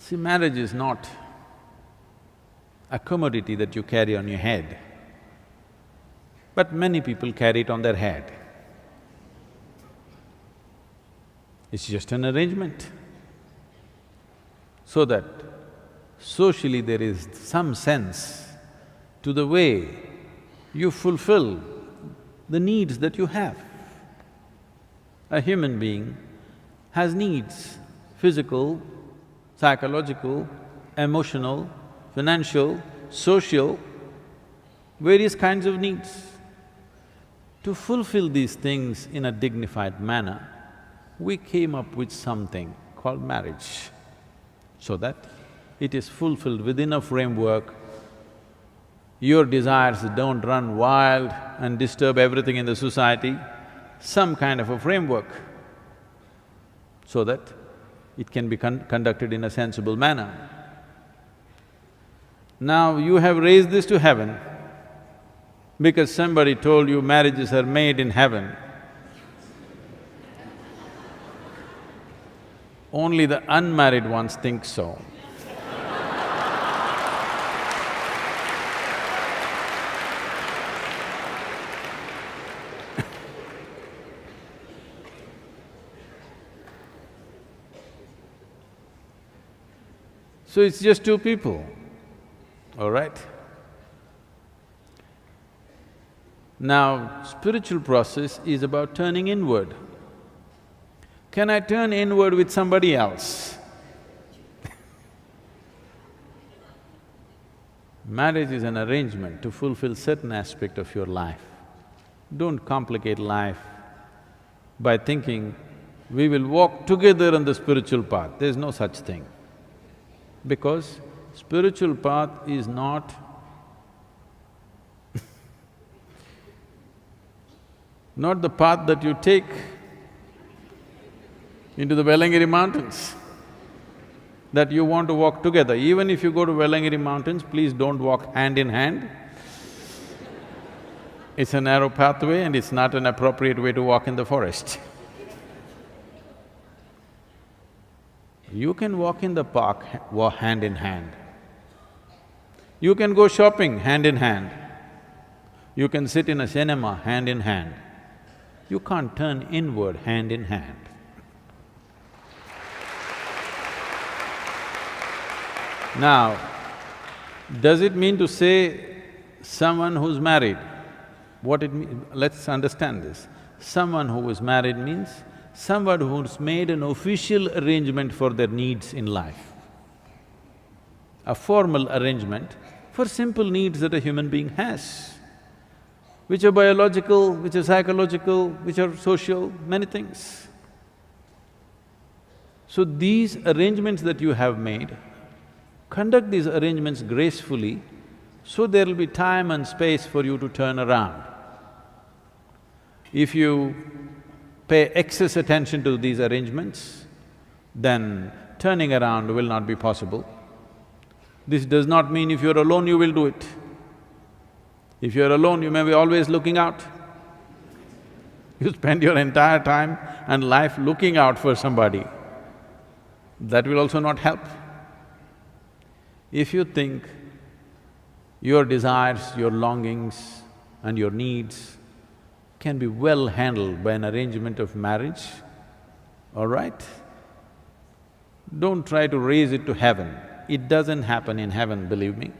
See, marriage is not a commodity that you carry on your head, but many people carry it on their head. It's just an arrangement, so that socially there is some sense to the way you fulfill the needs that you have. A human being has needs, physical, psychological, emotional, financial, social, various kinds of needs. To fulfill these things in a dignified manner, we came up with something called marriage, so that it is fulfilled within a framework. Your desires don't run wild and disturb everything in the society, some kind of a framework, so that it can be conducted in a sensible manner. Now you have raised this to heaven because somebody told you marriages are made in heaven. Only the unmarried ones think so. So it's just two people, all right? Now, spiritual process is about turning inward. Can I turn inward with somebody else? Marriage is an arrangement to fulfill certain aspect of your life. Don't complicate life by thinking, we will walk together on the spiritual path. There's no such thing. Because spiritual path is not not the path that you take into the Velangiri mountains, that you want to walk together. Even if you go to Velangiri mountains, please don't walk hand in hand. It's a narrow pathway and it's not an appropriate way to walk in the forest. You can walk in the park hand in hand. You can go shopping hand in hand. You can sit in a cinema hand in hand. You can't turn inward hand in hand. Now, does it mean to say someone who's married? What it means… let's understand this. Someone who is married means someone who's made an official arrangement for their needs in life. A formal arrangement for simple needs that a human being has, which are biological, which are psychological, which are social, many things. So these arrangements that you have made, conduct these arrangements gracefully, so there will be time and space for you to turn around. If you pay excess attention to these arrangements, then turning around will not be possible. This does not mean if you're alone, you will do it. If you're alone, you may be always looking out. You spend your entire time and life looking out for somebody, that will also not help. If you think your desires, your longings and your needs can be well handled by an arrangement of marriage, all right? Don't try to raise it to heaven. It doesn't happen in heaven, believe me.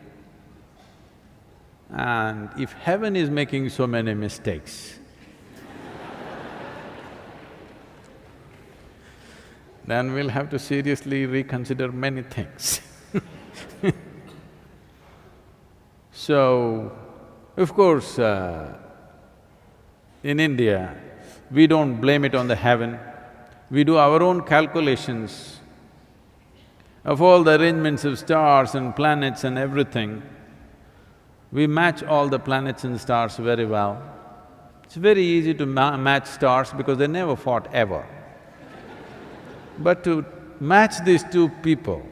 And if heaven is making so many mistakes, then we'll have to seriously reconsider many things. So, of course, in India, we don't blame it on the heaven. We do our own calculations of all the arrangements of stars and planets and everything. We match all the planets and stars very well. It's very easy to match stars because they never fought ever. But to match these two people,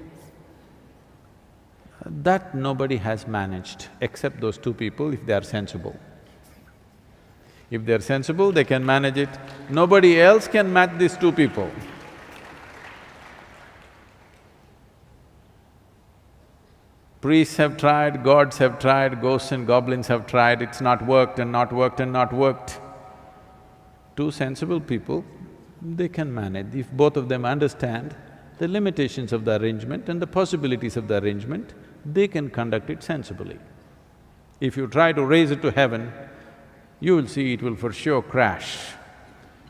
that nobody has managed except those two people if they are sensible. If they're sensible, they can manage it. Nobody else can match these two people. Priests have tried, gods have tried, ghosts and goblins have tried, it's not worked and not worked and not worked. Two sensible people, they can manage. If both of them understand the limitations of the arrangement and the possibilities of the arrangement, they can conduct it sensibly. If you try to raise it to heaven, you will see it will for sure crash.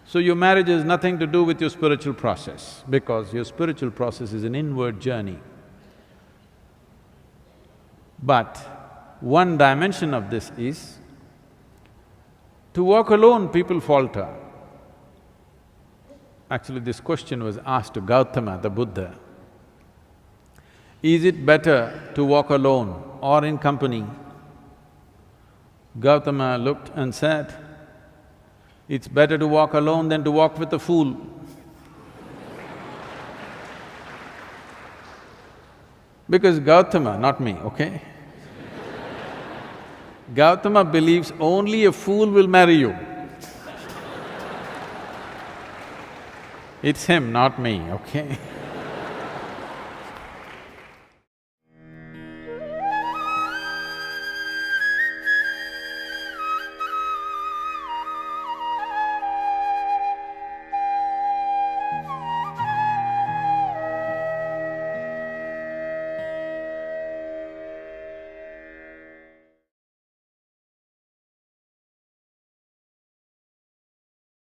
So your marriage has nothing to do with your spiritual process, because your spiritual process is an inward journey. But one dimension of this is, to walk alone, people falter. Actually, this question was asked to Gautama, the Buddha. Is it better to walk alone or in company? Gautama looked and said, it's better to walk alone than to walk with a fool. Because Gautama, not me, okay? Gautama believes only a fool will marry you. It's him, not me, okay?